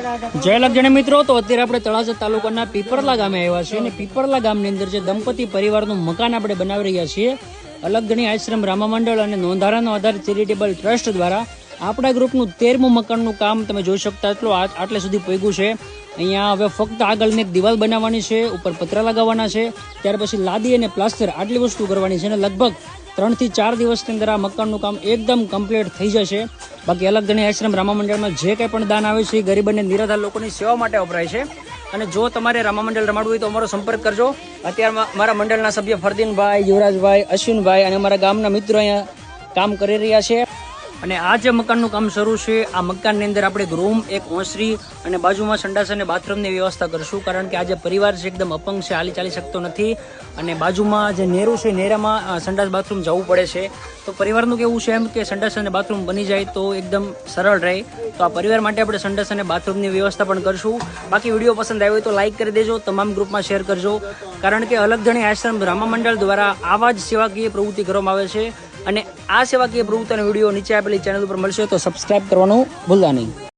જય લગજણી મિત્રો, તો અત્યારે આપણે તળાજા તાલુકાના પીપરલા ગામે આવ્યા છીએ અને પીપરલા ગામની અંદર જે દંપતી પરિવારનું મકાન આપણે બનાવી રહ્યા છીએ અલગધણી આશ્રમ રામા મંડળ અને નોંધારાનો આધાર ચેરિટેબલ ટ્રસ્ટ દ્વારા આપણા ગ્રુપનું 13મું મકાનનું કામ તમે જોઈ શકતા એટલું આટલે સુધી પહોંચ્યું છે। અહીંયા હવે ફક્ત આગળની એક દિવાલ બનાવવાની છે, ઉપર પતરા લગાવવાના છે, ત્યાર પછી લાદી અને પ્લાસ્ટર આટલી વસ્તુ કરવાની છે અને લગભગ 3 થી 4 દિવસની અંદર આ મકાનનું કામ એકદમ કમ્પ્લીટ થઈ જશે। બાકી અલગધણી આશ્રમ રામા મંડળમાં જે કંઈ પણ દાન આવે છે એ ગરીબ અને નિરાધાર લોકોની સેવા માટે વપરાય છે। અને જો તમારે રામા મંડળ રમાડવું હોય તો અમારો સંપર્ક કરજો। અત્યારે મારા મંડળના સભ્ય ફરદીનભાઈ, યુવરાજભાઈ, અશ્વિનભાઈ અને અમારા ગામના મિત્રો અહીંયા કામ કરી રહ્યા છે। અને આ જે મકાનનું કામ શરૂ છે આ મકાનની અંદર આપણે એક રૂમ, એક ઓસરી અને બાજુમાં સંડાસ અને બાથરૂમની વ્યવસ્થા કરશું, કારણ કે આ જે પરિવાર છે એકદમ અપંગ છે, હાલી ચાલી શકતો નથી અને બાજુમાં જે નેરું છે નેરામાં સંડાસ બાથરૂમ જવું પડે છે। તો પરિવારનું કેવું છે એમ કે સંડાસ અને બાથરૂમ બની જાય તો એકદમ સરળ રહે, તો આ પરિવાર માટે આપણે સંડાસ અને બાથરૂમની વ્યવસ્થા પણ કરશું। બાકી વિડીયો પસંદ આવ્યો હોય તો લાઇક કરી દેજો, તમામ ગ્રુપમાં શેર કરજો, કારણ કે અલગધણી આશ્રમ રામા મંડળ દ્વારા આવા જ સેવાકીય પ્રવૃત્તિ કરવામાં આવે છે અને આ સેવાકીય પ્રવૃત્તિનો વિડીયો નીચે આપેલી ચેનલ ઉપર મળશે, તો સબસ્ક્રાઇબ કરવાનું ભૂલતા નહીં।